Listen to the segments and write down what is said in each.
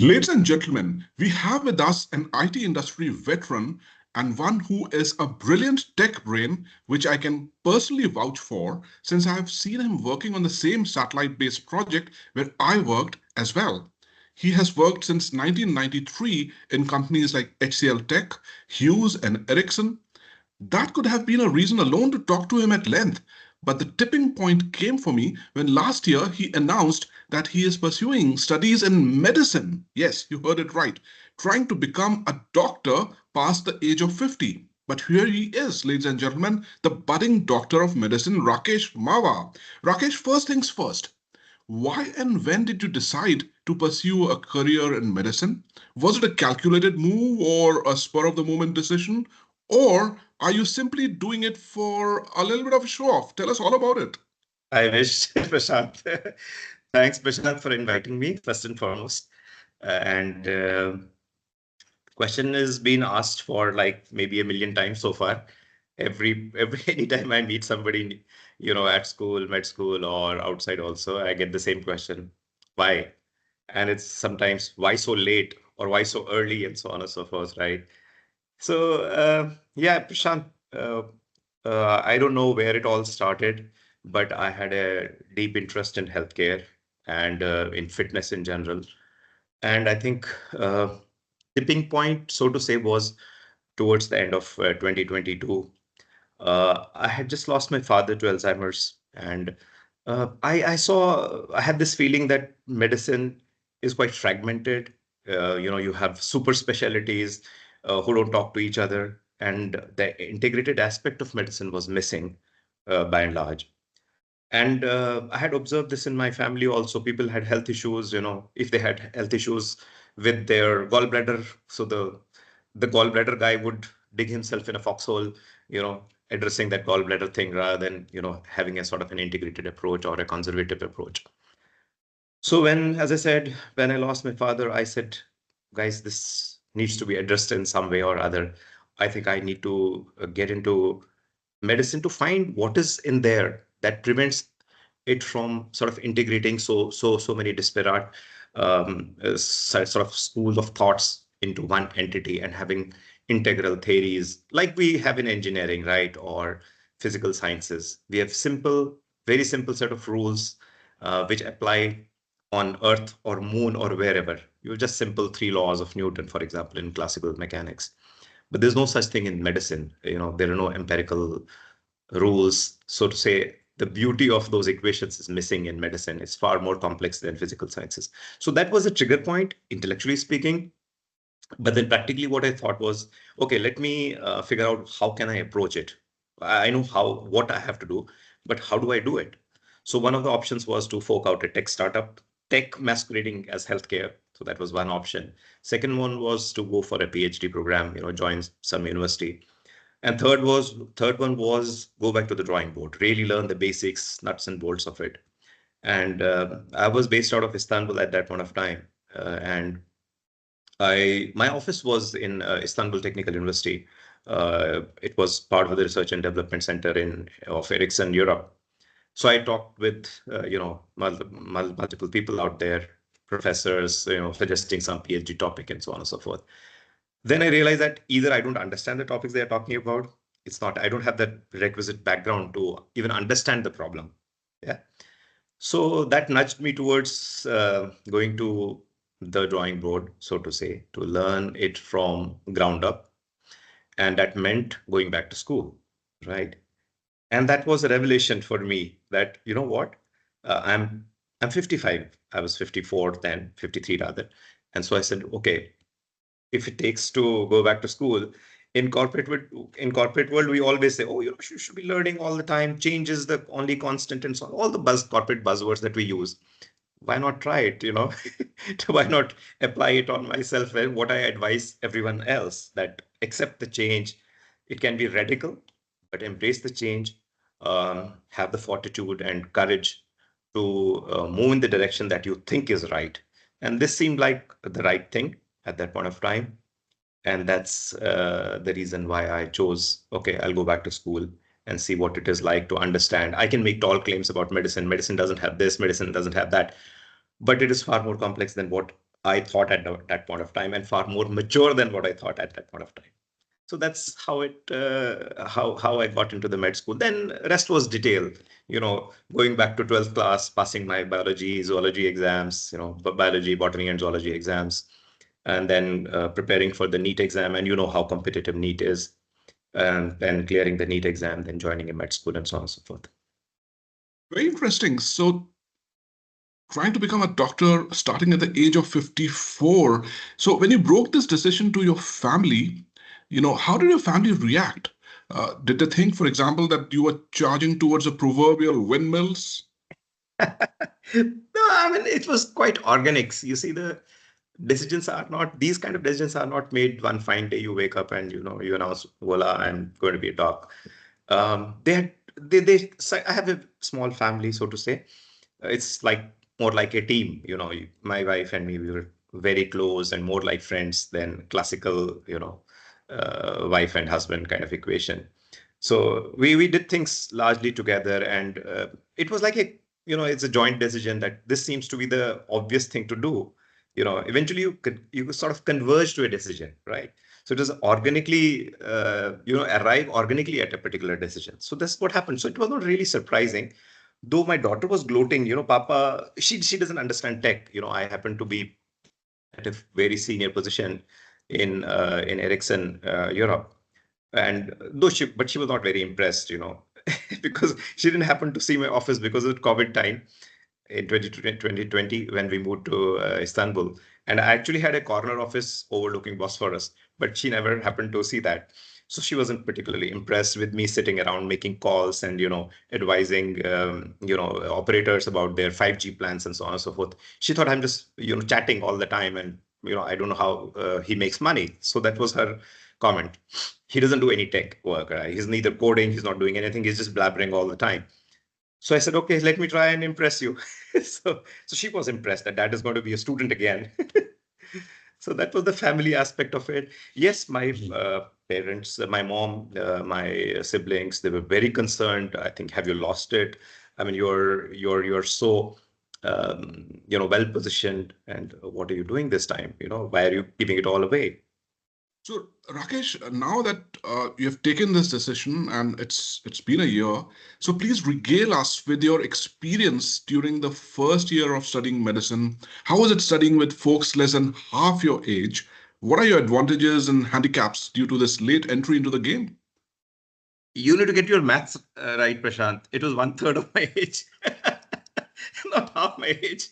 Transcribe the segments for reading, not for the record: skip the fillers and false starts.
Ladies and gentlemen, we have with us an IT industry veteran and one who is a brilliant tech brain, which I can personally vouch for since I have seen him working on the same satellite based project where I worked as well. He has worked since 1993 in companies like HCL Tech, Hughes, and Ericsson. That could have been a reason alone to talk to him at length. But the tipping point came for me when last year he announced that he is pursuing studies in medicine. Yes, you heard it right. Trying to become a doctor past the age of 50. But here he is, ladies and gentlemen, the budding doctor of medicine, Rakesh Mawa. Rakesh, first things first. Why and when did you decide to pursue a career in medicine? Was it a calculated move or a spur of the moment decision? Or are you simply doing it for a little bit of a show off? Tell us all about it. I wish, Prashant. Thanks, Prashant, for inviting me, first and foremost. And question has been asked for like maybe a million times so far. Every anytime I meet somebody, at school, med school, or outside also, I get the same question. Why? And it's sometimes why so late or why so early and so on and so forth, right? So yeah, Prashant, I don't know where it all started, but I had a deep interest in healthcare and in fitness in general. And I think tipping point, so to say, was towards the end of 2022. I had just lost my father to Alzheimer's, and I had this feeling that medicine is quite fragmented. You have super specialties who don't talk to each other, and the integrated aspect of medicine was missing by and large. And I had observed this in my family also. People had health issues, if they had health issues with their gallbladder, so the gallbladder guy would dig himself in a foxhole, you know, addressing that gallbladder thing rather than, having a sort of an integrated approach or a conservative approach. So as I said, when I lost my father, I said, guys, this needs to be addressed in some way or other. I think I need to get into medicine to find what is in there that prevents it from sort of integrating so many disparate sort of schools of thoughts into one entity and having integral theories like we have in engineering, right? Or physical sciences. We have very simple set of rules which apply on Earth or Moon or wherever. You just simple three laws of Newton, for example, in classical mechanics. But there's no such thing in medicine. There are no empirical rules, so to say. The beauty of those equations is missing in medicine. It's far more complex than physical sciences. So that was a trigger point, intellectually speaking. But then practically what I thought was, okay, let me figure out how can I approach it. I know what I have to do, but how do I do it? So one of the options was to fork out a tech startup, tech masquerading as healthcare. So that was one option. Second one was to go for a PhD program, join some university. And third one was go back to the drawing board, really learn the basics, nuts and bolts of it. And I was based out of Istanbul at that point of time. And my office was in Istanbul Technical University. It was part of the research and development center of Ericsson Europe. So I talked with multiple people out there, professors, suggesting some PhD topic and so on and so forth. Then I realized that either I don't understand the topics they are talking about. I don't have that requisite background to even understand the problem. Yeah. So that nudged me towards going to the drawing board, so to say, to learn it from ground up. And that meant going back to school, right? And that was a revelation for me that, you know what, I'm 55. I was 54 then, 53 rather. And so I said, okay, if it takes to go back to school, in corporate world, we always say, oh, you should be learning all the time. Change is the only constant, and so on. All the corporate buzzwords that we use. Why not try it? Why not apply it on myself? And what I advise everyone else, that accept the change. It can be radical, but embrace the change. Have the fortitude and courage to move in the direction that you think is right. And this seemed like the right thing at that point of time. And that's the reason why I chose, okay, I'll go back to school and see what it is like to understand. I can make tall claims about medicine. Medicine doesn't have this, medicine doesn't have that, but it is far more complex than what I thought at that point of time, and far more mature than what I thought at that point of time. So that's how how I got into the med school. Then rest was detail. Going back to 12th class, passing my biology, zoology exams, biology, botany, and zoology exams, and then preparing for the NEET exam. And you know how competitive NEET is, and then clearing the NEET exam, then joining a med school, and so on and so forth. Very interesting. So, trying to become a doctor starting at the age of 54. So, when you broke this decision to your family, how did your family react? Did they think, for example, that you were charging towards the proverbial windmills? No, I mean, it was quite organic. You see, these kind of decisions are not made one fine day. You wake up and you announce, voila, I'm going to be a doc. They had they so I have a small family, so to say. It's like more like a team. My wife and me, we were very close and more like friends than classical, wife and husband kind of equation. So we did things largely together, and it was like it's a joint decision that this seems to be the obvious thing to do. Eventually you could sort of converge to a decision, right? So it was organically, arrive organically at a particular decision. So that's what happened. So it was not really surprising, though my daughter was gloating. Papa, she doesn't understand tech. I happen to be at a very senior position in Ericsson, Europe. And but she was not very impressed, because she didn't happen to see my office because of COVID time in 2020 when we moved to Istanbul. And I actually had a corner office overlooking Bosphorus, but she never happened to see that. So she wasn't particularly impressed with me sitting around making calls and, advising, operators about their 5G plans and so on and so forth. She thought I'm just, chatting all the time, and, I don't know how he makes money. So that was her comment. He doesn't do any tech work, right? He's neither coding, he's not doing anything, he's just blabbering all the time. So I said, okay, let me try and impress you. So she was impressed that dad is going to be a student again. So that was the family aspect of it. Yes, my parents, my mom, my siblings, they were very concerned. I think, have you lost it? I mean, you're so well positioned, and what are you doing this time? Why are you giving it all away? So, Rakesh, now that you have taken this decision and it's been a year, so please regale us with your experience during the first year of studying medicine. How was it studying with folks less than half your age? What are your advantages and handicaps due to this late entry into the game? You need to get your maths right, Prashant. It was one third of my age, not half my age.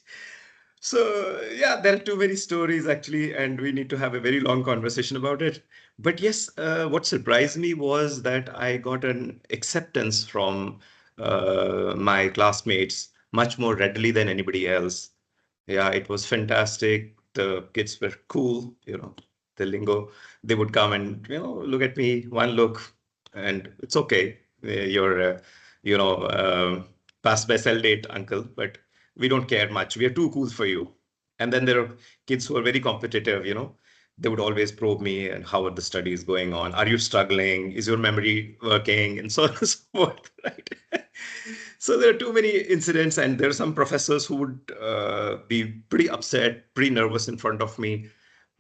So yeah, there are too many stories actually, and we need to have a very long conversation about it. But yes, what surprised me was that I got an acceptance from my classmates much more readily than anybody else. Yeah, it was fantastic. The kids were cool, the lingo. They would come and, look at me, one look, and it's okay. You're, you know, past by sell date, uncle, but we don't care much. We are too cool for you. And then there are kids who are very competitive, they would always probe me and how are the studies going on? Are you struggling? Is your memory working? And so on and so forth, right? So there are too many incidents, and there are some professors who would be pretty upset, pretty nervous in front of me,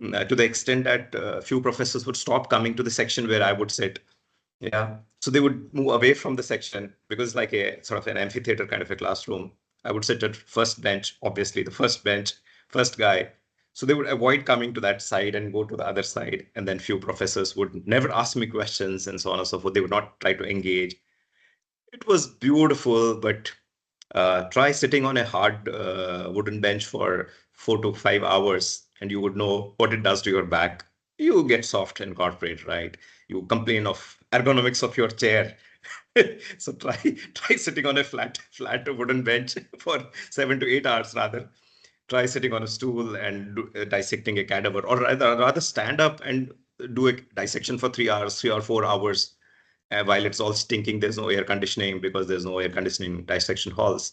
to the extent that a few professors would stop coming to the section where I would sit. Yeah. So they would move away from the section because it's like a sort of an amphitheater kind of a classroom. I would sit at first bench, obviously the first bench, first guy. So they would avoid coming to that side and go to the other side. And then few professors would never ask me questions and so on and so forth. They would not try to engage. It was beautiful, but try sitting on a hard wooden bench for 4 to 5 hours, and you would know what it does to your back. You get soft and corporate, right? You complain of ergonomics of your chair. So try sitting on a flat wooden bench for 7 to 8 hours rather. Try sitting on a stool and dissecting a cadaver, or rather stand up and do a dissection for 3 hours, 3 or 4 hours, while it's all stinking. There's no air conditioning because there's no air conditioning dissection halls.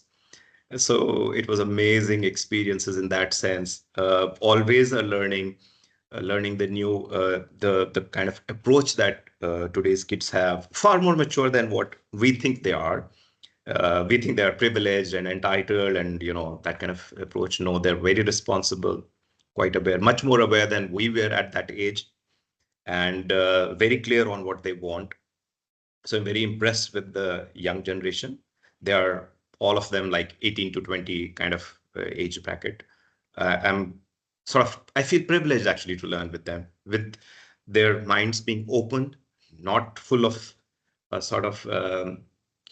So it was amazing experiences in that sense. Always a learning the new, the kind of approach that today's kids have, far more mature than what we think they are. We think they are privileged and entitled, and that kind of approach. No, they're very responsible. quite aware, much more aware than we were at that age, and very clear on what they want. So I'm very impressed with the young generation. They are all of them like 18 to 20 kind of age bracket. I'm sort of, I feel privileged actually to learn with them, with their minds being open, not full of a sort of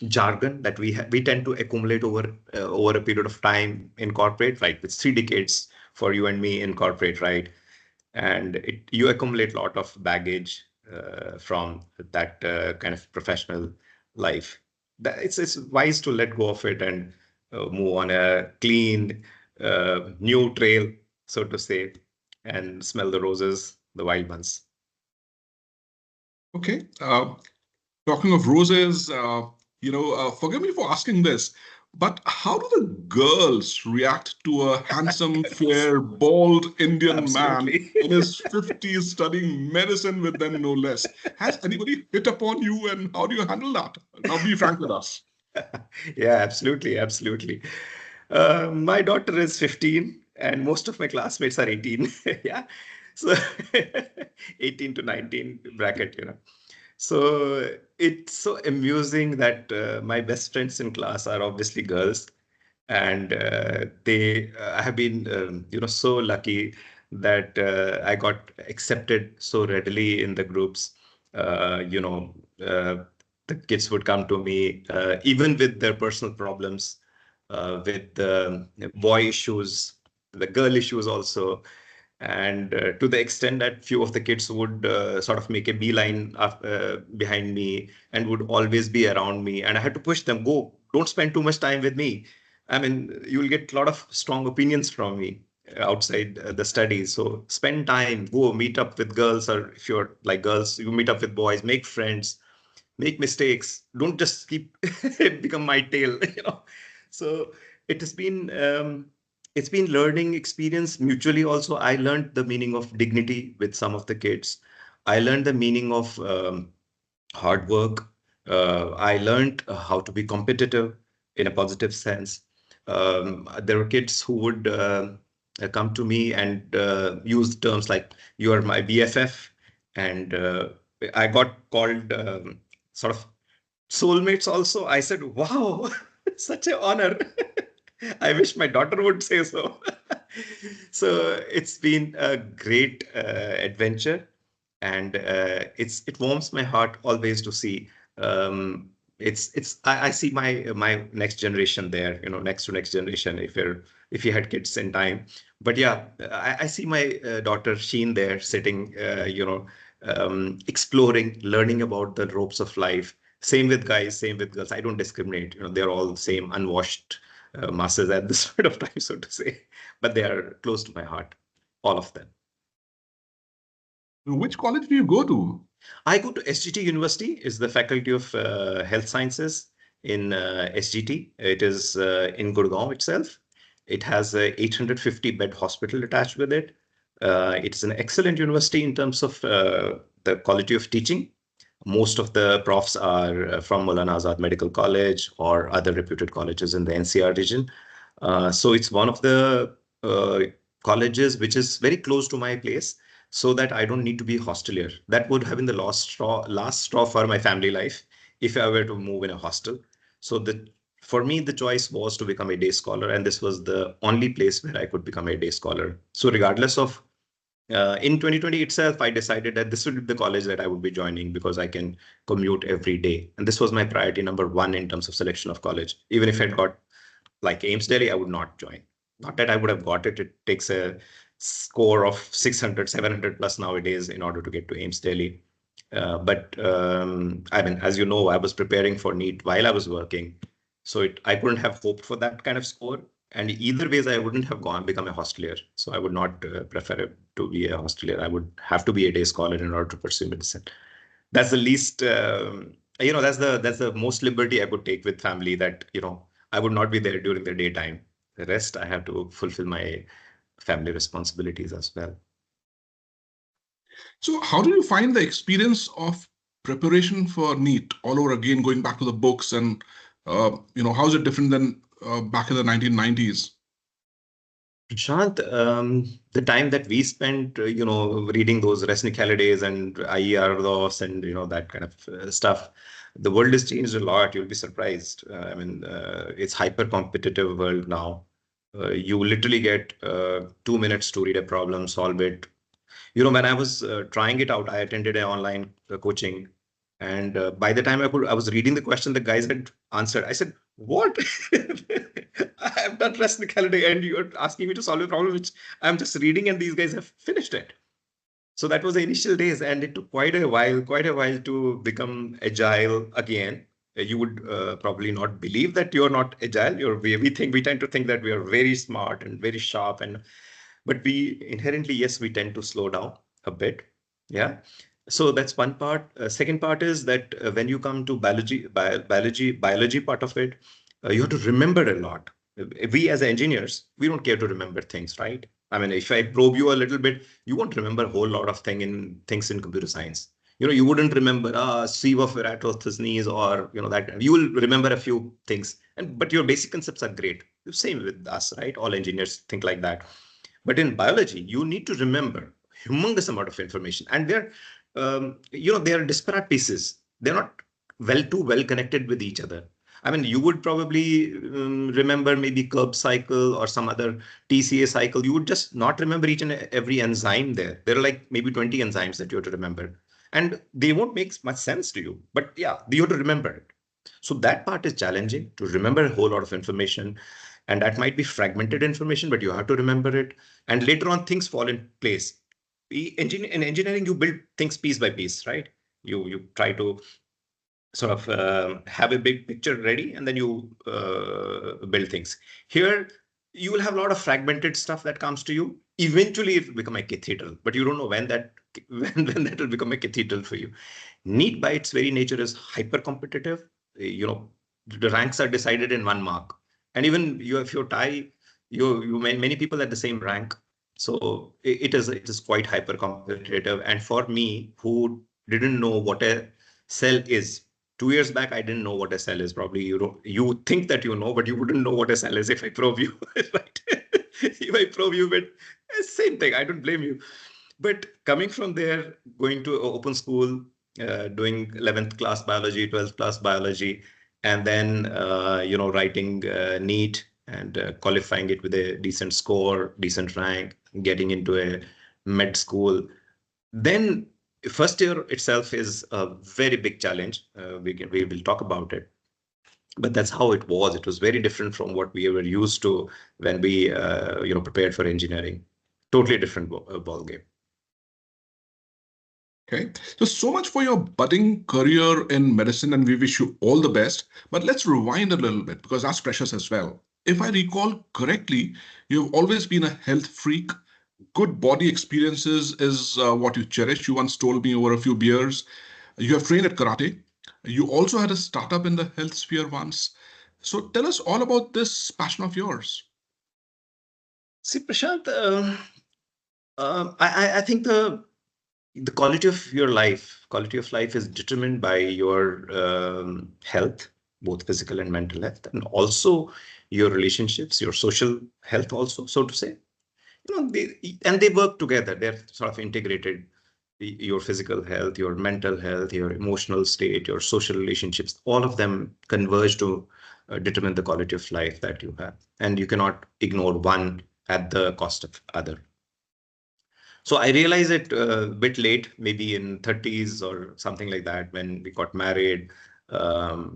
jargon that we tend to accumulate over a period of time in corporate, right? It's 3 decades for you and me in corporate, right? And you accumulate a lot of baggage from that kind of professional life. It's wise to let go of it and move on a clean, new trail, so to say, and smell the roses, the wild ones. Okay. Talking of roses, forgive me for asking this, but how do the girls react to a handsome, fair, bald Indian man Absolutely. in his 50s studying medicine with them, no less? Has anybody hit upon you, and how do you handle that? Now, be frank with us. Yeah, absolutely, absolutely. My daughter is 15 and most of my classmates are 18. Yeah. So 18 to 19 bracket, So it's so amusing that my best friends in class are obviously girls, and they I have been so lucky that I got accepted so readily in the groups. Uh, you know, uh, the kids would come to me even with their personal problems, with the boy issues, the girl issues also, and to the extent that few of the kids would sort of make a beeline behind me and would always be around me, and I had to push them, go, don't spend too much time with me. I mean, you'll get a lot of strong opinions from me outside the studies. So spend time, go meet up with girls, or if you're like girls, you meet up with boys, make friends, make mistakes. Don't just keep become my tail, So it has been it's been learning experience mutually. Also, I learned the meaning of dignity with some of the kids. I learned the meaning of hard work. I learned how to be competitive in a positive sense. There were kids who would come to me and use terms like "you are my BFF," and I got called sort of soulmates. Also, I said, "Wow, such an honor." I wish my daughter would say so. So it's been a great adventure, and it warms my heart always to see. I see my next generation there, next to next generation, if you had kids in time. But yeah, I see my daughter Sheen there sitting, exploring, learning about the ropes of life. Same with guys, same with girls. I don't discriminate. They're all same unwashed masses at this point of time, so to say. But they are close to my heart, all of them. Which college do you go to? I go to SGT University, is the Faculty of Health Sciences in SGT. It is in Gurgaon itself. It has a 850 bed hospital attached with it. It's an excellent university in terms of the quality of teaching. Most of the profs are from Maulana Azad Medical College or other reputed colleges in the NCR region. So it's one of the colleges which is very close to my place, so that I don't need to be hostelier. That would have been the last straw for my family life if I were to move in a hostel. So for me, the choice was to become a day scholar, and this was the only place where I could become a day scholar. So regardless of in 2020 itself, I decided that this would be the college that I would be joining because I can commute every day. And this was my priority number one in terms of selection of college. Even if I'd got like Ames Delhi, I would not join. Not that I would have got it. It takes a score of 600, 700 plus nowadays in order to get to Ames Delhi. But I mean, as you know, I was preparing for NEET while I was working. So I couldn't have hoped for that kind of score. And either ways, I wouldn't have become a hostelier. So I would not prefer to be a hostelier. I would have to be a day scholar in order to pursue medicine. That's the least, that's the most liberty I could take with family, that, I would not be there during the daytime. The rest, I have to fulfill my family responsibilities as well. So, how do you find the experience of preparation for NEET all over again, going back to the books, and how is it different than back in the 1990s? Prashant, the time that we spent, reading those Resnick Hallidays and IER and that kind of stuff, the world has changed a lot. You'll be surprised. It's hyper competitive world now. You literally get 2 minutes to read a problem, solve it. When I was trying it out, I attended an online coaching, and by the time I was reading the question the guys had answered. I said, "What? I have done rest holiday, and you're asking me to solve a problem which I'm just reading, and these guys have finished it." So that was the initial days, and it took quite a while to become agile again. You would probably not believe that you're not agile. We tend to think that we are very smart and very sharp, but we inherently, yes, we tend to slow down a bit. Yeah. So that's one part. Second part is that when you come to biology part of it, you have to remember a lot. We as engineers, we don't care to remember things, right? I mean, if I probe you a little bit, you won't remember a whole lot of things in computer science. You wouldn't remember sieve of Eratosthenes, or that you will remember a few things, but your basic concepts are great. Same with us, right? All engineers think like that. But in biology, you need to remember humongous amount of information, and they are disparate pieces. They're not too well connected with each other. I mean, you would probably remember maybe Krebs cycle or some other TCA cycle. You would just not remember each and every enzyme there. There are like maybe 20 enzymes that you have to remember, and they won't make much sense to you. But yeah, you have to remember it. So that part is challenging, to remember a whole lot of information, and that might be fragmented information, but you have to remember it. And later on, things fall in place. In engineering, you build things piece by piece, right? You try to sort of have a big picture ready, and then you build things. Here, you will have a lot of fragmented stuff that comes to you. Eventually, it will become a cathedral, but you don't know when that will become a cathedral for you. NEET, by its very nature, is hyper competitive. The ranks are decided in 1 mark, and even if you tie, many people at the same rank. So it is quite hyper competitive. And for me, who didn't know what a cell is, 2 years back, I didn't know what a cell is. Probably you think that you know, but you wouldn't know what a cell is if I probe you, right? If I probe you, but same thing. I don't blame you. But coming from there, going to open school, doing 11th class biology, 12th class biology, and then writing NEET and qualifying it with a decent score, decent rank, getting into a med school. Then first year itself is a very big challenge. We will talk about it, but that's how it was. It was very different from what we were used to when we prepared for engineering. Totally different ball game. Okay, so much for your budding career in medicine, and we wish you all the best. But let's rewind a little bit because that's precious as well. If I recall correctly, you've always been a health freak. Good body experiences is what you cherish. You once told me over a few beers. You have trained at karate. You also had a startup in the health sphere once. So tell us all about this passion of yours. See, Prashant, I think the quality of life is determined by your health, both physical and mental health, and also your relationships, your social health, also, so to say. They work together. They're sort of integrated. Your physical health, your mental health, your emotional state, your social relationships, all of them converge to determine the quality of life that you have, and you cannot ignore one at the cost of other. So I realized it a bit late, maybe in 30s or something like that, when we got married,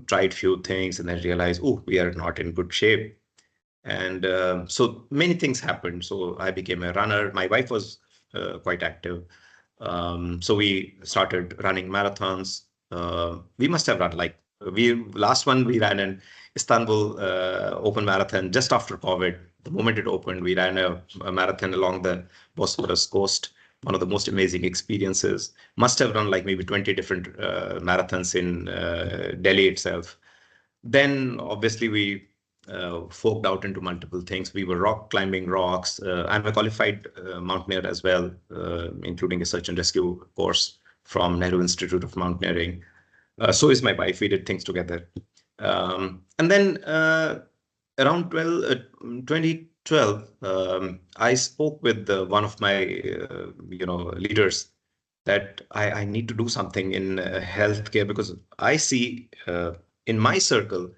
tried few things, and then realized, oh, we are not in good shape. And so many things happened. So I became a runner. My wife was quite active. So we started running marathons. We must have run like last one we ran in Istanbul open marathon just after COVID. The moment it opened, we ran a marathon along the Bosphorus coast. One of the most amazing experiences. Must have run like maybe 20 different marathons in Delhi itself. Then obviously we forked out into multiple things. We were rock climbing rocks. I'm a qualified mountaineer as well, including a search and rescue course from Nehru Institute of Mountaineering. So is my wife. We did things together. And then around 20, 12, I spoke with one of my leaders that I need to do something in healthcare, because I see in my circle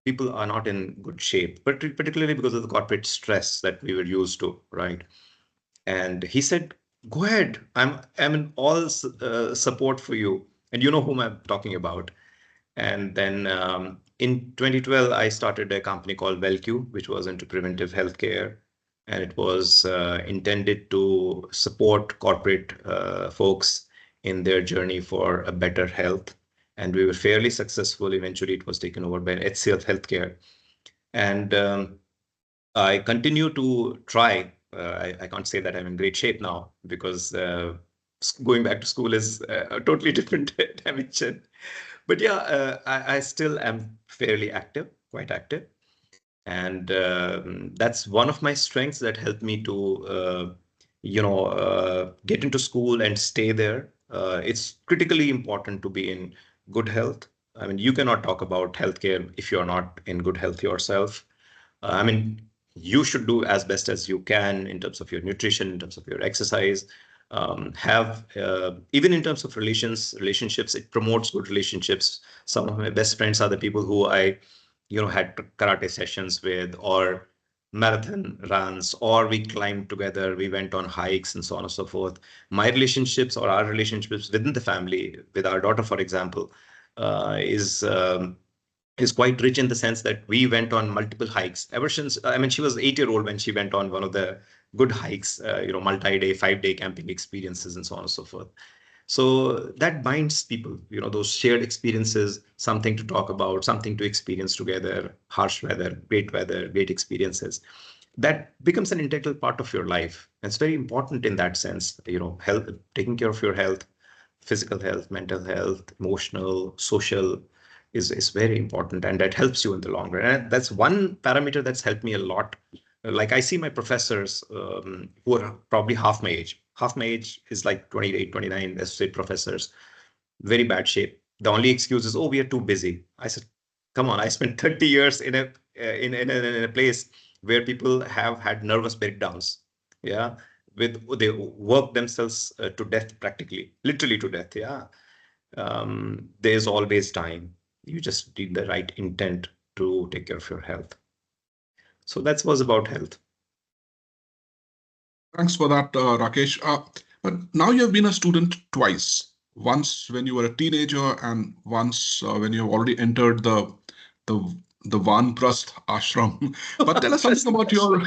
people are not in good shape, but particularly because of the corporate stress that we were used to, right? And he said, "Go ahead, I'm in all support for you." And you know whom I'm talking about. And then in 2012, I started a company called WellQ, which was into preventive healthcare. And it was intended to support corporate folks in their journey for a better health. And we were fairly successful. Eventually, it was taken over by HCL Healthcare. And I continue to try. I can't say that I'm in great shape now, because going back to school is a totally different dimension. But yeah, I still am fairly active, quite active. And that's one of my strengths that helped me to, get into school and stay there. It's critically important to be in good health. I mean, you cannot talk about healthcare if you're not in good health yourself. I mean, you should do as best as you can in terms of your nutrition, in terms of your exercise. Have even in terms of relationships, it promotes good relationships. Some of my best friends are the people who I, had karate sessions with, or marathon runs, or we climbed together, we went on hikes, and so on and so forth. My relationships, or our relationships within the family, with our daughter, for example, is quite rich in the sense that we went on multiple hikes ever since. I mean, she was 8 year old when she went on one of the good hikes, multi-day, 5 day camping experiences, and so on and so forth. So that binds people, those shared experiences, something to talk about, something to experience together, harsh weather, great experiences. That becomes an integral part of your life. And it's very important in that sense, health, taking care of your health, physical health, mental health, emotional, social, is very important, and that helps you in the long run. And that's one parameter that's helped me a lot. Like I see my professors who are probably half my age. Half my age is like 28, 29 associate professors, very bad shape. The only excuse is, oh, we are too busy. I said, come on, I spent 30 years in a place where people have had nervous breakdowns. Yeah. They work themselves to death, practically, literally to death. Yeah. There's always time. You just need the right intent to take care of your health. So that was about health. Thanks for that, Rakesh. But now you have been a student twice. Once when you were a teenager, and once when you have already entered the the Vanprasth ashram. But tell us something about your.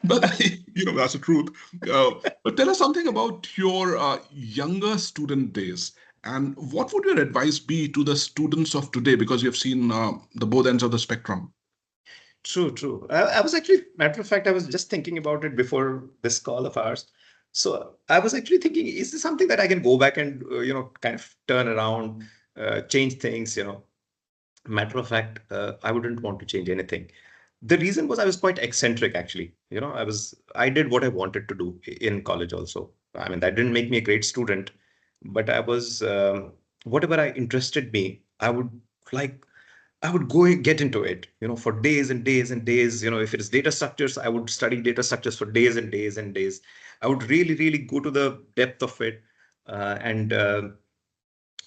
But that's the truth. But tell us something about your younger student days. And what would your advice be to the students of today? Because you've seen the both ends of the spectrum. True, true. I was actually, matter of fact, I was just thinking about it before this call of ours. So I was actually thinking, is this something that I can go back and, kind of turn around, change things? Matter of fact, I wouldn't want to change anything. The reason was I was quite eccentric, actually. I did what I wanted to do in college also. I mean, that didn't make me a great student, but I was, whatever I interested me, like, I would go and get into it, for days and days and days. If it is data structures, I would study data structures for days and days and days. I would really, really go to the depth of it. And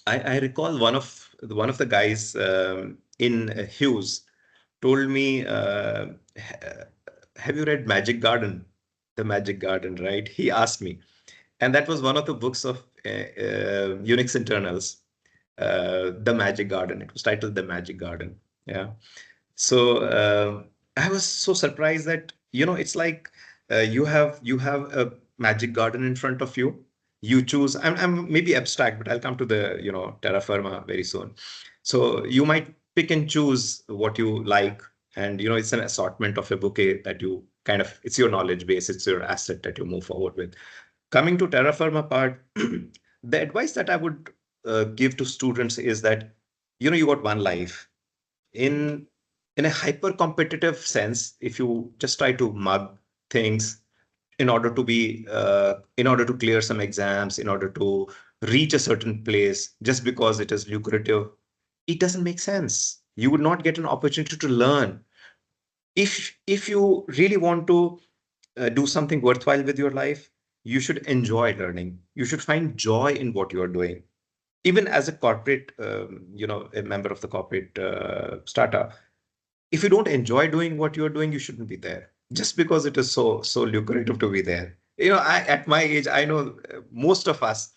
I recall one of the guys in Hughes told me, "Have you read Magic Garden?" The Magic Garden, right? He asked me, and that was one of the books of Unix internals, The Magic Garden. It was titled The Magic Garden. Yeah. So I was so surprised that it's like you have a magic garden in front of you. You choose. I'm maybe abstract, but I'll come to the terra firma very soon. So you might pick and choose what you like, and it's an assortment of a bouquet that you kind of, it's your knowledge base, it's your asset that you move forward with. Coming to terra firma part, the advice that I would give to students is that you got one life. In in a hyper competitive sense, if you just try to mug things in order to clear some exams, in order to reach a certain place, just because it is lucrative, it doesn't make sense. You would not get an opportunity to learn. If you really want to do something worthwhile with your life, you should enjoy learning. You should find joy in what you are doing. Even as a corporate, a member of the corporate startup, if you don't enjoy doing what you're doing, you shouldn't be there. Just because it is so lucrative to be there. At my age, I know most of us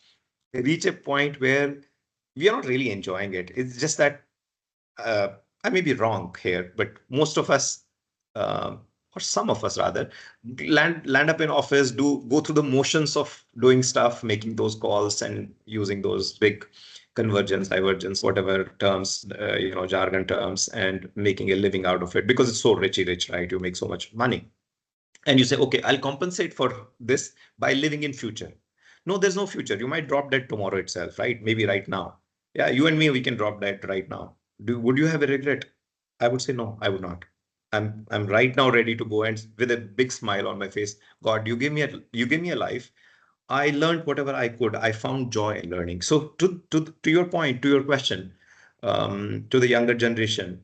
reach a point where we are not really enjoying it. It's just that uh, I may be wrong here, but most of us, uh, or some of us rather, land up in office, do go through the motions of doing stuff, making those calls and using those big convergence, divergence, whatever terms, jargon terms, and making a living out of it because it's so rich, right? You make so much money, and you say, okay, I'll compensate for this by living in future. No, there's no future. You might drop dead tomorrow itself, right? Maybe right now. Yeah, you and me, we can drop dead right now. Would you have a regret? I would say no, I would not. I'm right now ready to go and with a big smile on my face. God, you gave me a life. I learned whatever I could. I found joy in learning. So to your point, to your question, to the younger generation,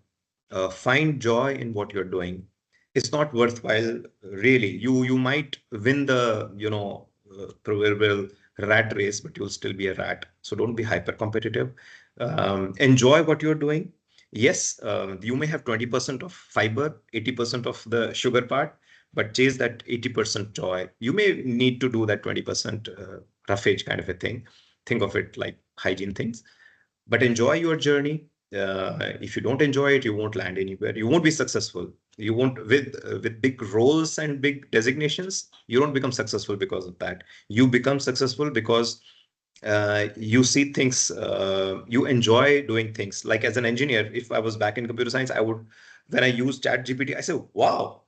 find joy in what you're doing. It's not worthwhile, really. You might win the proverbial rat race, but you'll still be a rat. So don't be hyper competitive. Enjoy what you're doing. Yes, you may have 20% of fiber, 80% of the sugar part, but chase that 80% joy. You may need to do that 20% roughage kind of a thing. Think of it like hygiene things, but enjoy your journey. If you don't enjoy it, you won't land anywhere. You won't be successful. You won't with big roles and big designations. You don't become successful because of that. You become successful because you see things, you enjoy doing things. Like as an engineer, if I was back in computer science, I would, when I use chat GPT, I say, wow,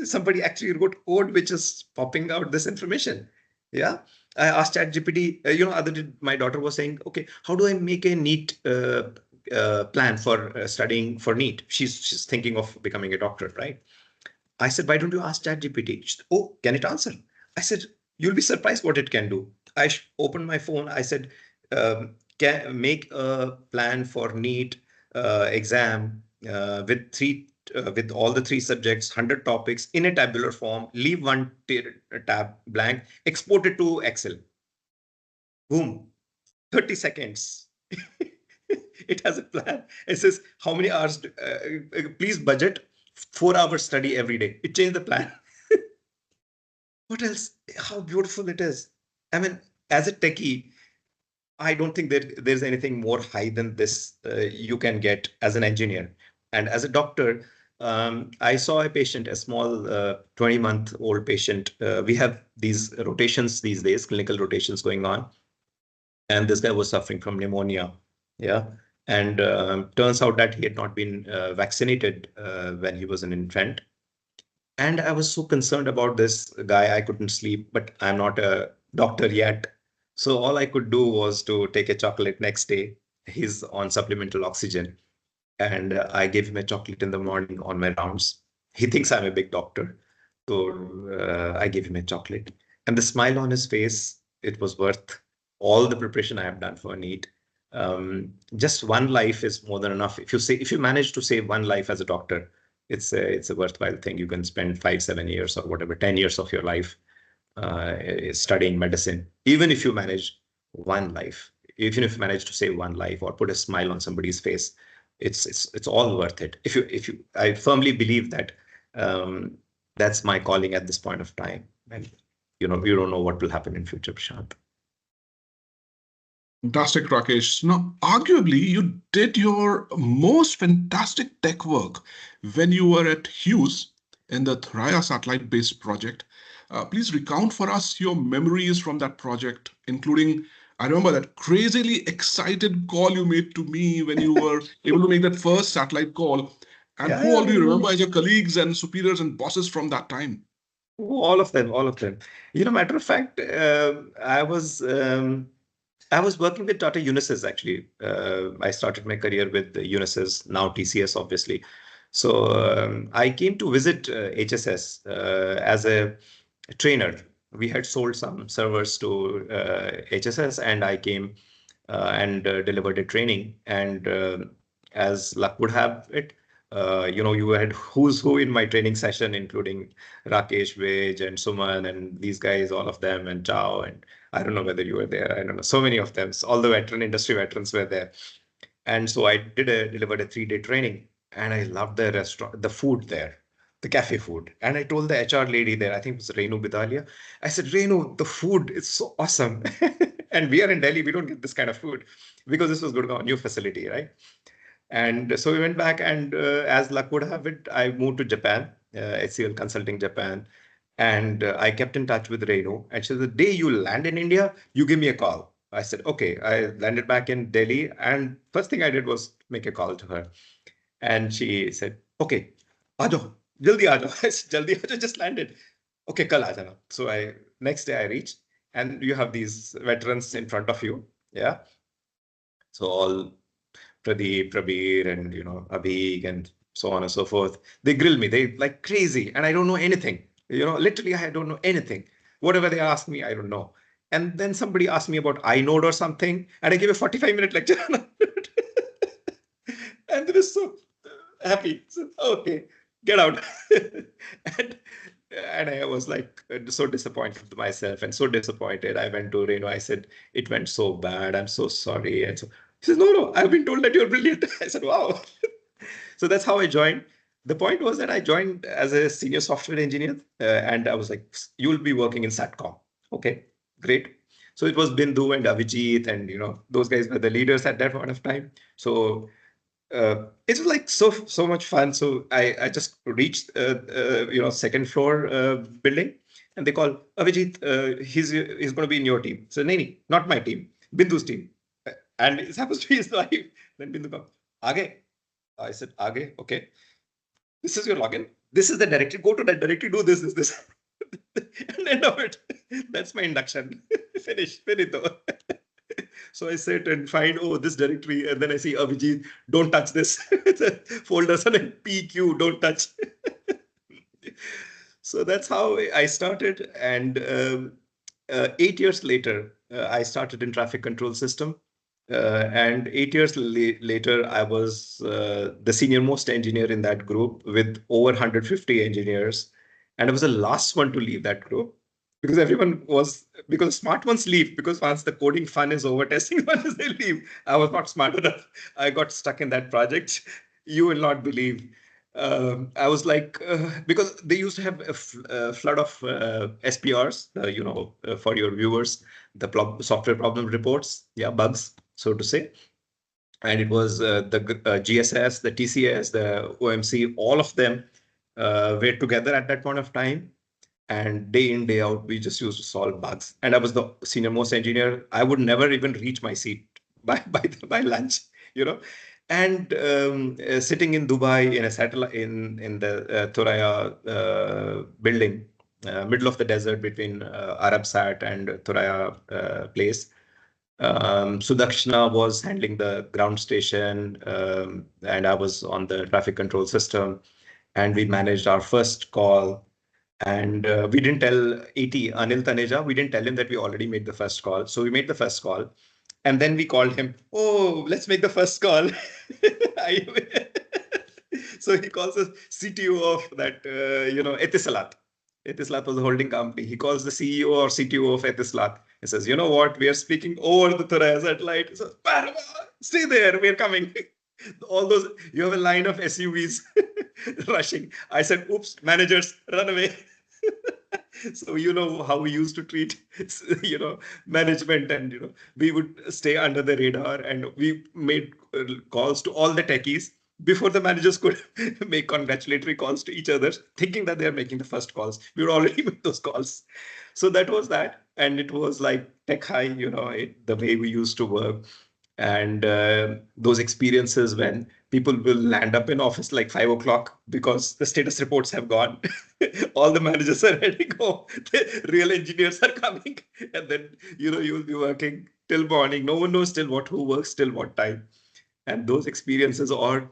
somebody actually wrote code which is popping out this information. Yeah. I asked chat GPT, other day, my daughter was saying, okay, how do I make a neat plan for studying for NEET? She's thinking of becoming a doctor, right? I said, why don't you ask ChatGPT? She said, oh, can it answer? I said, you'll be surprised what it can do. Opened my phone. I said, can make a plan for NEET exam with all the three subjects, 100 topics in a tabular form. Leave one tab blank. Export it to Excel. Boom, 30 seconds. It has a plan. It says how many hours. Please budget 4 hours study every day. It changed the plan. What else? How beautiful it is. I mean, as a techie, I don't think that there's anything more high than this you can get as an engineer. And as a doctor, I saw a patient, a small 20-month-old patient. We have these rotations these days, clinical rotations going on. And this guy was suffering from pneumonia. Yeah. And turns out that he had not been vaccinated when he was an infant. And I was so concerned about this guy, I couldn't sleep, but I'm not a doctor yet. So all I could do was to take a chocolate next day. He's on supplemental oxygen. And I gave him a chocolate in the morning on my rounds. He thinks I'm a big doctor. So I gave him a chocolate. And the smile on his face, it was worth all the preparation I have done for NEET. Just one life is more than enough. If you manage to save one life as a doctor, it's a worthwhile thing. You can spend 5, 7 years or whatever, 10 years of your life studying medicine. Even if you manage one life, even if you manage to save one life or put a smile on somebody's face, it's all worth it. If you, I firmly believe that that's my calling at this point of time. And you don't know what will happen in future, Prashant. Fantastic, Rakesh. Now, arguably, you did your most fantastic tech work when you were at Hughes in the Thraya satellite-based project. Please recount for us your memories from that project, including, I remember that crazily excited call you made to me when you were able to make that first satellite call. And Yeah, who all do you yeah. remember as your colleagues and superiors and bosses from that time? All of them, all of them. Matter of fact, I was working with Tata Unisys actually. I started my career with Unisys, now TCS, obviously. So I came to visit HSS as a trainer. We had sold some servers to HSS, and I came and delivered a training. And as luck would have it, You had who's who in my training session, including Rakesh, Vij, and Suman, and these guys, all of them, and Chao, and I don't know whether you were there. I don't know. So many of them. So all the industry veterans were there. And so I delivered a 3-day training, and I loved the restaurant, the food there, the cafe food. And I told the HR lady there, I think it was Renu Bidalia, I said, Renu, the food is so awesome. And we are in Delhi, we don't get this kind of food because this was Gurgaon, new facility, right? And so we went back, and as luck would have it, I moved to Japan, HCL Consulting Japan. And I kept in touch with Renu. And she said, the day you land in India, you give me a call. I said, okay. I landed back in Delhi. And first thing I did was make a call to her. And she said, okay, aajo, jaldi aajo. I said, jaldi aajo, just landed. Okay, kal aa jana. So next day I reached, and you have these veterans in front of you. Yeah. So all Pradeep, Prabir, and Abhig, and so on and so forth. They grill me. They like crazy, and I don't know anything. Literally, I don't know anything. Whatever they ask me, I don't know. And then somebody asked me about inode or something, and I gave a 45-minute lecture on it. And they were so happy. So, okay, get out. and and I was like so disappointed with myself and so disappointed. I went to Reno. I said, it went so bad. I'm so sorry. And so he says, no, no, I've been told that you're brilliant. I said, wow. So that's how I joined. The point was that I joined as a senior software engineer, and I was like, you'll be working in Satcom. Okay, great. So it was Bindu and Avijit, and those guys were the leaders at that point of time. So it was like so much fun. So I just reached second floor building, and they call Avijit. He's going to be in your team. So Nani, not my team, Bindu's team, and it's supposed to be his wife. Then Bindu comes, Aage. I said, Aage, okay. This is your login. This is the directory. Go to that directory. Do this. And end of it. That's my induction. Finish. Finito. So I sit and find, oh, this directory, and then I see Abhijit, don't touch this. It's a folder, something PQ, don't touch. So that's how I started. And 8 years later, I started in traffic control system. And 8 years later, I was the senior most engineer in that group with over 150 engineers. And I was the last one to leave that group because because smart ones leave because once the coding fun is over, testing fun is they leave. I was not smart enough. I got stuck in that project. You will not believe. I was like, because they used to have a flood of SPRs, for your viewers, the software problem reports, yeah, bugs, so to say. And it was the GSS, the TCS, the OMC, all of them were together at that point of time. And day in, day out, we just used to solve bugs. And I was the senior most engineer. I would never even reach my seat by lunch, you know. And sitting in Dubai in a satellite in the Thuraya building, middle of the desert between Arabsat and Thuraya place. Sudakshna was handling the ground station, and I was on the traffic control system. And we managed our first call. And we didn't tell AT, Anil Taneja, we didn't tell him that we already made the first call. So we made the first call. And then we called him, oh, let's make the first call. So he calls us CTO of that, Etisalat. Etisalat was the holding company. He calls the CEO or CTO of Etisalat. He says, you know what? We are speaking over the Thuraya satellite. He says, stay there. We're coming. All those, you have a line of SUVs rushing. I said, oops, managers, run away. So you know how we used to treat, management, and we would stay under the radar, and we made calls to all the techies before the managers could make congratulatory calls to each other, thinking that they are making the first calls. We would already make those calls. So that was that, and it was like tech high, the way we used to work. And those experiences when people will land up in office like 5 o'clock because the status reports have gone. All the managers are heading home. The real engineers are coming. And then, you will be working till morning. No one knows who works till what time. And those experiences, or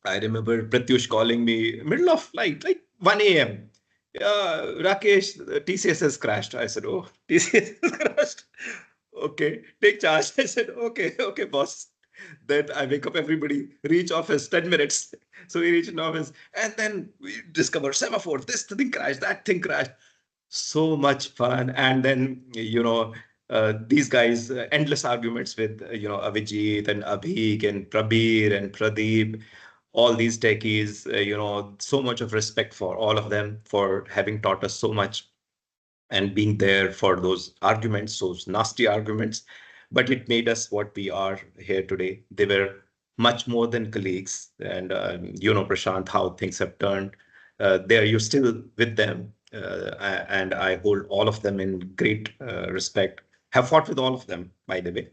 I remember Pratyush calling me middle of night, like 1 a.m. Rakesh, TCS has crashed. I said, oh, TCS has crashed. Okay, take charge. I said, okay, boss. Then I wake up, everybody reach office, 10 minutes. So we reach an office, and then we discover semaphore, this thing crashed, that thing crashed. So much fun. And then, these guys, endless arguments with, Avijit and Abhik and Prabir and Pradeep, all these techies, so much of respect for all of them for having taught us so much and being there for those arguments, those nasty arguments. But it made us what we are here today. They were much more than colleagues. And Prashant, how things have turned. There, you're still with them, and I hold all of them in great respect. Have fought with all of them, by the way,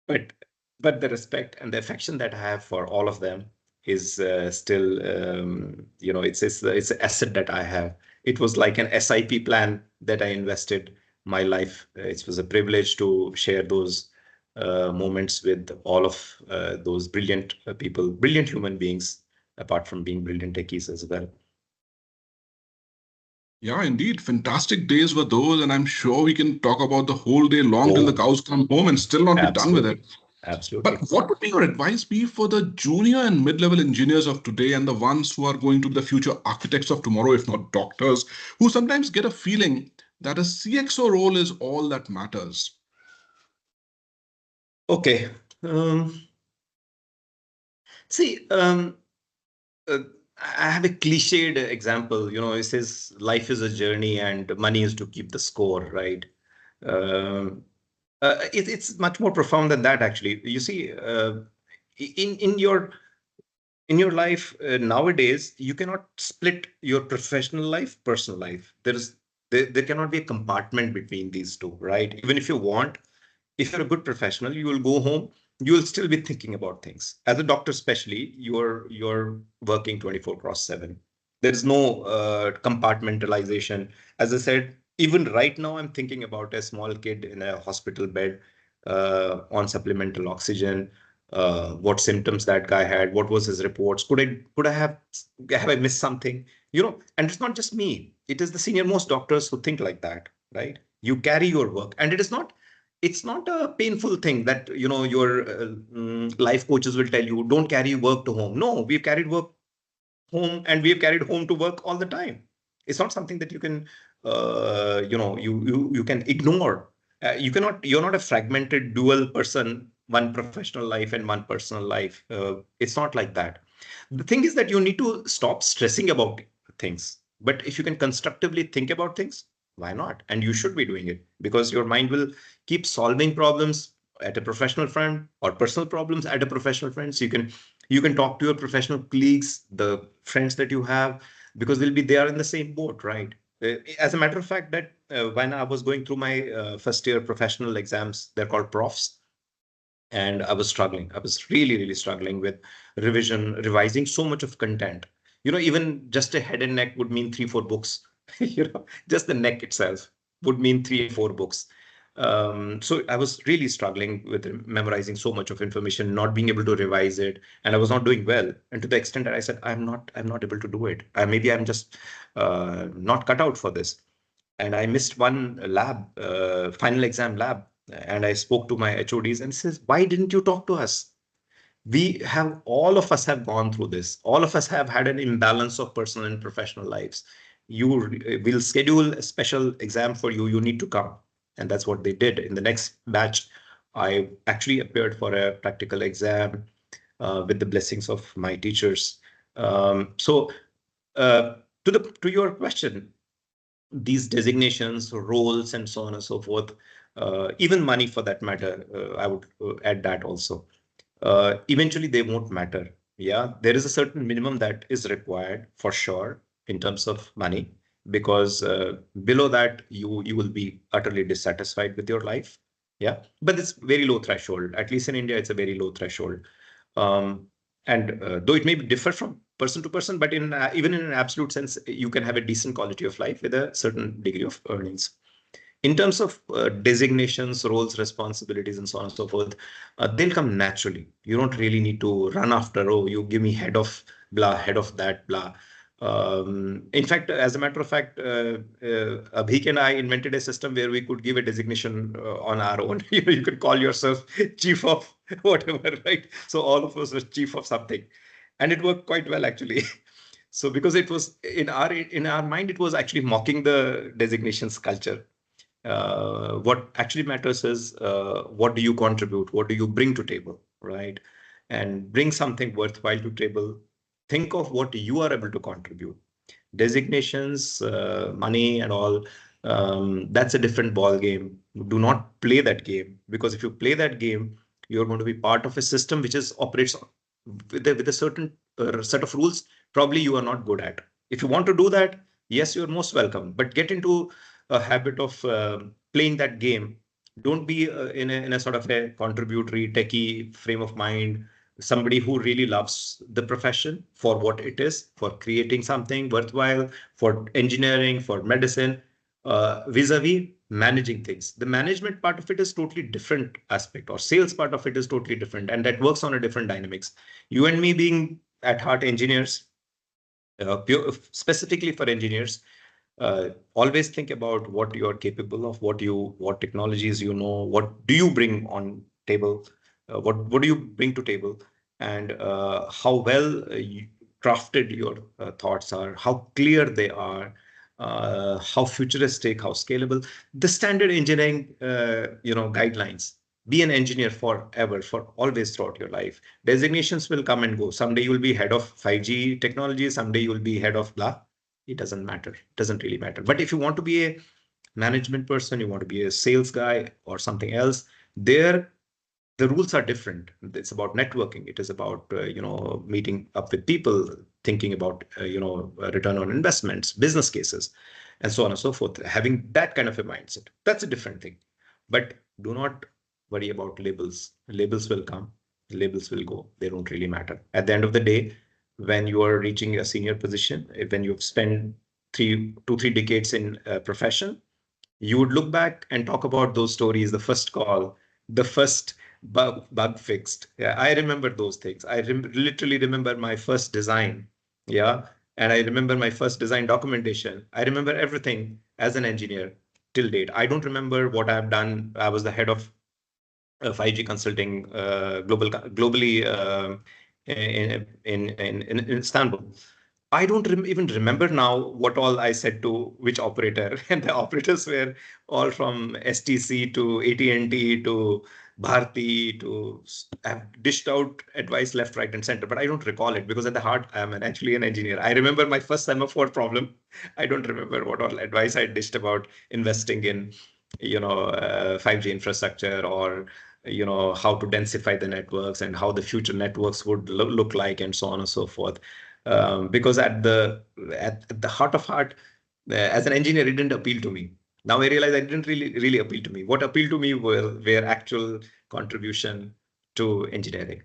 but the respect and the affection that I have for all of them is still, it's an asset that I have. It was like an SIP plan that I invested my life. It was a privilege to share those moments with all of those brilliant people, brilliant human beings, apart from being brilliant techies as well. Yeah, indeed. Fantastic days were those, and I'm sure we can talk about the whole day long till the Oh, cows come home and still not be done with it. absolutely, absolutely. But what would be your advice be for the junior and mid-level engineers of today and the ones who are going to be the future architects of tomorrow, if not doctors, who sometimes get a feeling that a CXO role is all that matters? Okay. Um, See, uh, I have a cliched example. It says life is a journey and money is to keep the score, right? Um, it's much more profound than that, actually. You see, in your life nowadays, you cannot split your professional life, personal life. There cannot be a compartment between these two, right? Even if you want, if you're a good professional, you will go home, you will still be thinking about things. As a doctor, especially, you're working 24 cross 7. There's no compartmentalization. As I said, even right now, I'm thinking about a small kid in a hospital bed on supplemental oxygen. What symptoms that guy had? What was his reports? Could I have I missed something? And it's not just me. It is the senior most doctors who think like that, right? You carry your work, and it's not a painful thing that your life coaches will tell you don't carry work to home. No, we've carried work home, and we've carried home to work all the time. It's not something that you can you can ignore. You're not a fragmented dual person, one professional life and one personal life. It's not like that. The thing is that you need to stop stressing about things. But if you can constructively think about things, why not? And you should be doing it, because your mind will keep solving problems at a professional front or personal problems at a professional front. So you can talk to your professional colleagues, the friends that you have, because they are in the same boat, right? As a matter of fact, that when I was going through my first year professional exams, they're called profs, and I was struggling. I was really, really struggling with revising so much of content. Even just a head and neck would mean 3, 4 books. Just the neck itself would mean 3 or 4 books. So I was really struggling with memorizing so much of information, not being able to revise it, and I was not doing well. And to the extent that I said, I'm not able to do it. Maybe I'm just not cut out for this. And I missed one lab, final exam lab, and I spoke to my HODs and says, "Why didn't you talk to us? All of us have gone through this. All of us have had an imbalance of personal and professional lives. Will schedule a special exam for you. You need to come." And that's what they did. In the next batch, I actually appeared for a practical exam with the blessings of my teachers. So, to your question, these designations, roles, and so on and so forth, even money for that matter, I would add that also. Eventually, they won't matter. Yeah, there is a certain minimum that is required for sure in terms of money, because below that, you will be utterly dissatisfied with your life. Yeah, but it's very low threshold. At least in India, it's a very low threshold. Um, and though it may differ from person to person, but even in an absolute sense, you can have a decent quality of life with a certain degree of earnings. In terms of designations, roles, responsibilities, and so on and so forth, they'll come naturally. You don't really need to run after, oh, you give me head of blah, head of that, blah. In fact, as a matter of fact, Abhik and I invented a system where we could give a designation on our own. You could call yourself chief of whatever, right? So all of us were chief of something, and it worked quite well actually. So because it was in our mind, it was actually mocking the designations culture. What actually matters is what do you contribute, what do you bring to table, right? And bring something worthwhile to table. Think of what you are able to contribute. Designations, money and all, that's a different ball game. Do not play that game, because if you play that game, you're going to be part of a system which is operates with a certain set of rules probably you are not good at. If you want to do that, yes, you're most welcome, but get into a habit of playing that game. Don't be in a sort of a contributory techie frame of mind. Somebody who really loves the profession for what it is, for creating something worthwhile, for engineering, for medicine, vis-a-vis managing things. The management part of it is totally different aspect, or sales part of it is totally different, and that works on a different dynamics. You and me being at heart engineers, specifically for engineers, always think about what you're capable of, what technologies you know, what do you bring on table, what do you bring to table, and how well crafted your thoughts are, how clear they are, how futuristic, how scalable. The standard engineering guidelines. Be an engineer forever, for always throughout your life. Designations will come and go. Someday you will be head of 5G technology, someday you will be head of blah. It doesn't matter. It doesn't really matter. But if you want to be a management person, you want to be a sales guy or something else, there the rules are different. It's about networking. It is about meeting up with people, thinking about return on investments, business cases, and so on and so forth. Having that kind of a mindset, that's a different thing. But do not worry about labels. Labels will come, labels will go. They don't really matter. At the end of the day, when you are reaching a senior position, when you've spent 3 decades in a profession, you would look back and talk about those stories, the first call, the first bug fixed. Yeah, I remember those things. I literally remember my first design. Yeah. And I remember my first design documentation. I remember everything as an engineer till date. I don't remember what I've done. I was the head of 5G consulting globally in Istanbul. I don't even remember now what all I said to which operator, and the operators were all from STC to AT&T to Bharti to have dished out advice left, right, and center. But I don't recall it because at the heart I am actually an engineer. I remember my first semaphore problem. I don't remember what all advice I dished about investing in 5G infrastructure, or how to densify the networks and how the future networks would look like, and so on and so forth. Because at the heart of heart, as an engineer, it didn't appeal to me. Now I realize it didn't really appeal to me. What appealed to me were actual contribution to engineering.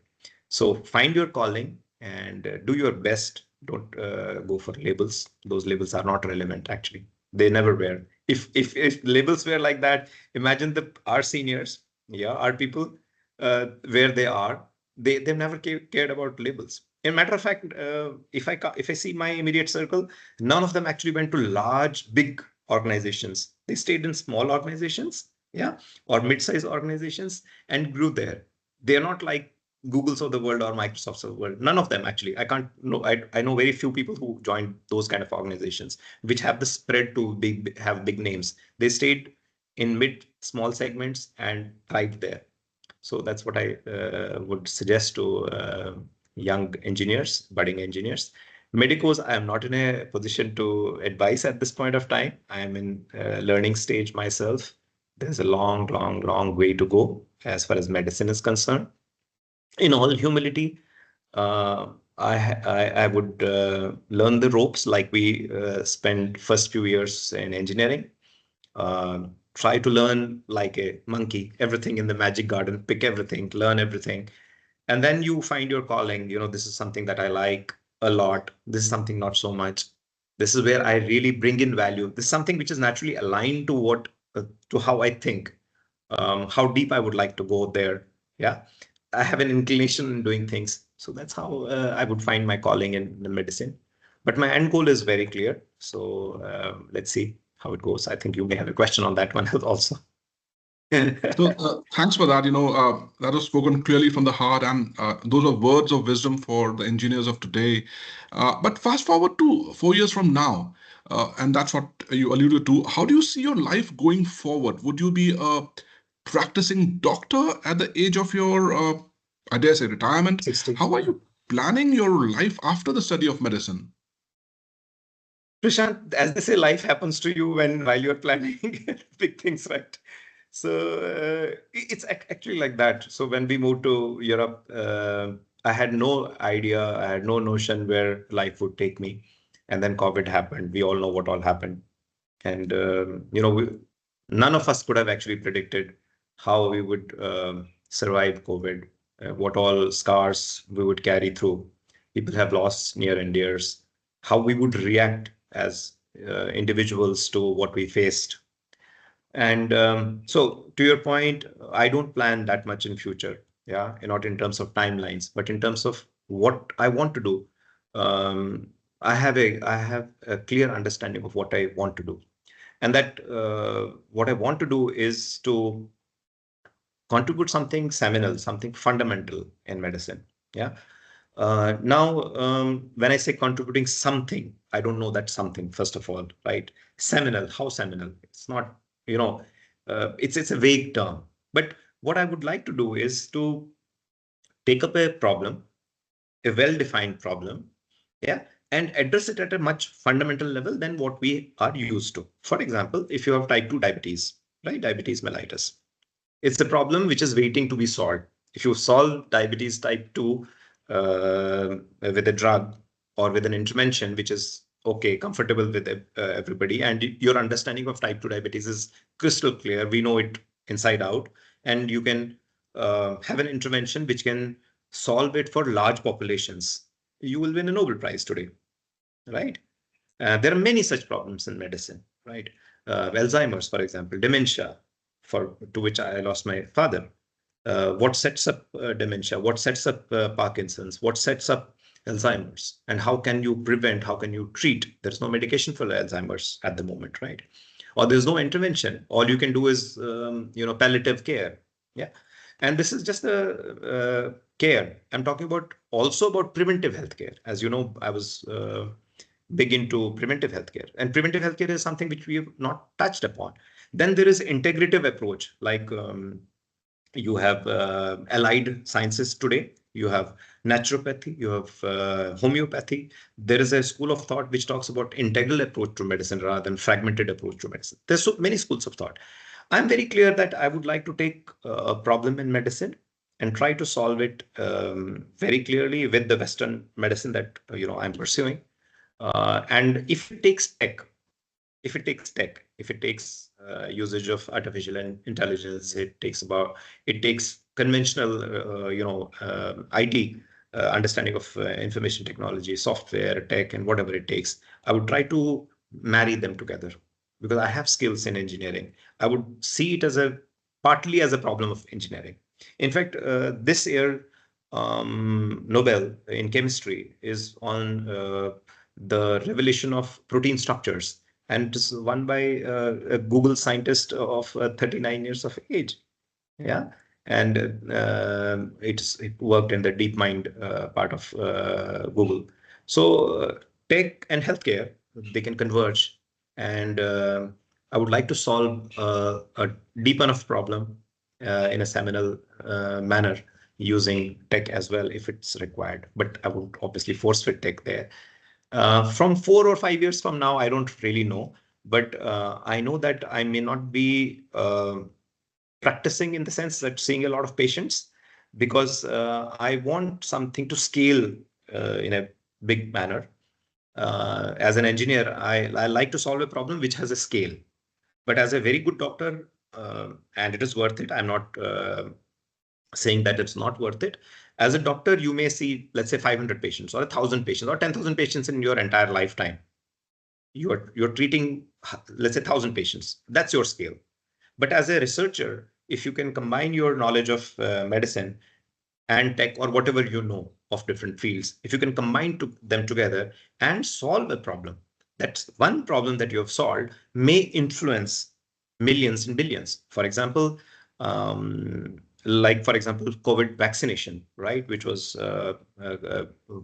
So find your calling and do your best. Don't go for labels. Those labels are not relevant. Actually, they never were. If labels were like that, imagine our seniors, yeah, our people, where they are. They've never cared about labels. In matter of fact, if I see my immediate circle, none of them actually went to large, big organizations. They stayed in small organizations, yeah, or mid-sized organizations, and grew there. They are not like Googles of the world or Microsofts of the world. None of them actually. I can't know. I know very few people who joined those kind of organizations, which have the spread to have big names. They stayed in mid, small segments and thrived there. So that's what I would suggest to young engineers, budding engineers. Medicos, I am not in a position to advise at this point of time. I am in learning stage myself. There's a long, long, long way to go as far as medicine is concerned. In all humility, uh, I would learn the ropes like we spent first few years in engineering. Try to learn like a monkey, everything in the magic garden, pick everything, learn everything. And then you find your calling. This is something that I like a lot. This is something not so much. This is where I really bring in value. This is something which is naturally aligned to to how I think, how deep I would like to go there. Yeah. I have an inclination in doing things. So that's how I would find my calling in the medicine. But my end goal is very clear. So let's see how it goes. I think you may have a question on that one also. So thanks for that. That was spoken clearly from the heart, and those are words of wisdom for the engineers of today. But fast forward to 4 years from now, and that's what you alluded to. How do you see your life going forward? Would you be a practicing doctor at the age of your, I dare say, retirement? 60. How are you planning your life after the study of medicine? Prashant, as they say, life happens to you while you're planning big things, right? So it's actually like that. So when we moved to Europe, I had no idea, I had no notion where life would take me. And then COVID happened. We all know what all happened. And none of us could have actually predicted how we would survive COVID, what all scars we would carry through. People have lost near and dears, how we would react as individuals to what we faced. And so to your point, I don't plan that much in future. Yeah, not in terms of timelines, but in terms of what I want to do. Um, I have a clear understanding of what I want to do, and that what I want to do is to contribute something seminal, something fundamental in medicine. Yeah. Now, when I say contributing something, I don't know that something, first of all, right? Seminal, how seminal? It's not, you know, it's a vague term. But what I would like to do is to take up a problem, a well-defined problem, yeah, and address it at a much fundamental level than what we are used to. For example, if you have type 2 diabetes, right? Diabetes mellitus. It's a problem which is waiting to be solved. If you solve diabetes type 2 with a drug or with an intervention, which is okay, comfortable with everybody, and your understanding of type 2 diabetes is crystal clear, we know it inside out, and you can have an intervention which can solve it for large populations, you will win a Nobel Prize today, right? There are many such problems in medicine, right? Alzheimer's, for example, dementia, to which I lost my father. What sets up dementia? What sets up Parkinson's? What sets up Alzheimer's? And how can you prevent? How can you treat? There's no medication for Alzheimer's at the moment, right? Or there's no intervention. All you can do is, palliative care. Yeah. And this is just the care. I'm talking about also about preventive healthcare. As you know, I was big into preventive healthcare, and preventive healthcare is something which we have not touched upon. Then there is integrative approach, like you have allied sciences today, you have naturopathy, you have homeopathy. There is a school of thought which talks about integral approach to medicine rather than fragmented approach to medicine. There's so many schools of thought. I'm very clear that I would like to take a problem in medicine and try to solve it very clearly with the Western medicine that I'm pursuing. And if it takes usage of artificial intelligence, it takes conventional, IT understanding of information technology, software, tech, and whatever it takes. I would try to marry them together because I have skills in engineering. I would see it as partly as a problem of engineering. In fact, this year, Nobel in chemistry is on the revelation of protein structures, and it is won by a Google scientist of 39 years of age. Yeah, and it worked in the DeepMind part of Google. So tech and healthcare, they can converge, and I would like to solve a deep enough problem in a seminal manner using tech as well if it's required. But I would obviously force fit tech there. From 4 or 5 years from now, I don't really know, but I know that I may not be practicing in the sense that seeing a lot of patients, because I want something to scale in a big manner. As an engineer, I like to solve a problem which has a scale. But as a very good doctor, and it is worth it, I'm not saying that it's not worth it. As a doctor, you may see, let's say, 500 patients or 1,000 patients or 10,000 patients in your entire lifetime. You're treating, let's say, 1,000 patients. That's your scale. But as a researcher, if you can combine your knowledge of medicine and tech or whatever you know, of different fields, if you can combine them together and solve a problem, that's one problem that you have solved may influence millions and billions. For example, for example, COVID vaccination, right? Which was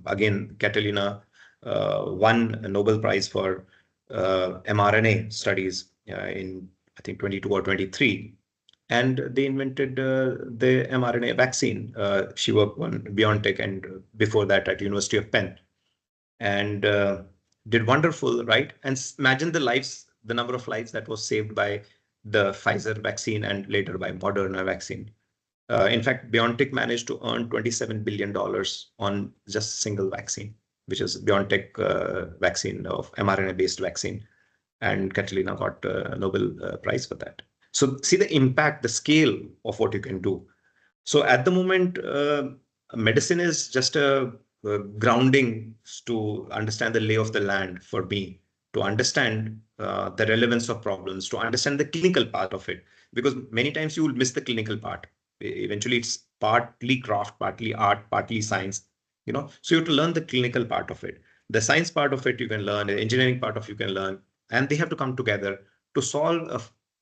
again, Catalina won a Nobel Prize for mRNA studies in I think 22 or 23, and they invented the mRNA vaccine. She worked on BioNTech, and before that at University of Penn, and did wonderful, right? And imagine the lives, the number of lives that was saved by the Pfizer vaccine and later by Moderna vaccine. In fact, BioNTech managed to earn $27 billion on just a single vaccine, which is BioNTech vaccine of mRNA-based vaccine, and Catalina got a Nobel Prize for that. So see the impact, the scale of what you can do. So at the moment, medicine is just a grounding to understand the lay of the land for me, to understand the relevance of problems, to understand the clinical part of it. Because many times you will miss the clinical part. Eventually, it's partly craft, partly art, partly science. So you have to learn the clinical part of it. The science part of it you can learn, the engineering part of you can learn, and they have to come together to solve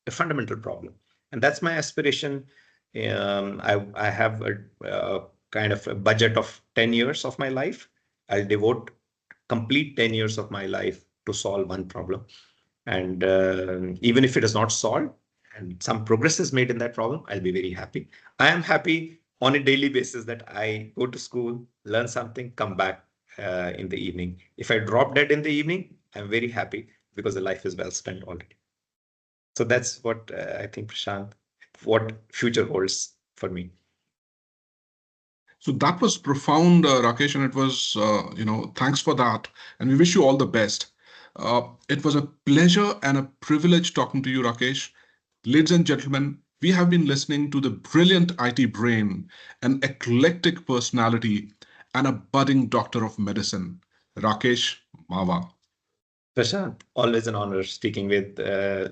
a fundamental problem. And that's my aspiration. I have a kind of a budget of 10 years of my life. I'll devote complete 10 years of my life to solve one problem. And even if it is not solved and some progress is made in that problem, I'll be very happy. I am happy on a daily basis that I go to school, learn something, come back in the evening. If I drop dead in the evening, I'm very happy because the life is well spent already. So that's what I think, Prashant, what future holds for me. So that was profound, Rakesh, and it was, thanks for that. And we wish you all the best. It was a pleasure and a privilege talking to you, Rakesh. Ladies and gentlemen, we have been listening to the brilliant IT brain, an eclectic personality, and a budding doctor of medicine, Rakesh Mawa. Prashant, always an honor speaking with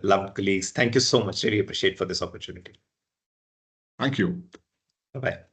loved colleagues. Thank you so much. Really appreciate for this opportunity. Thank you. Bye-bye.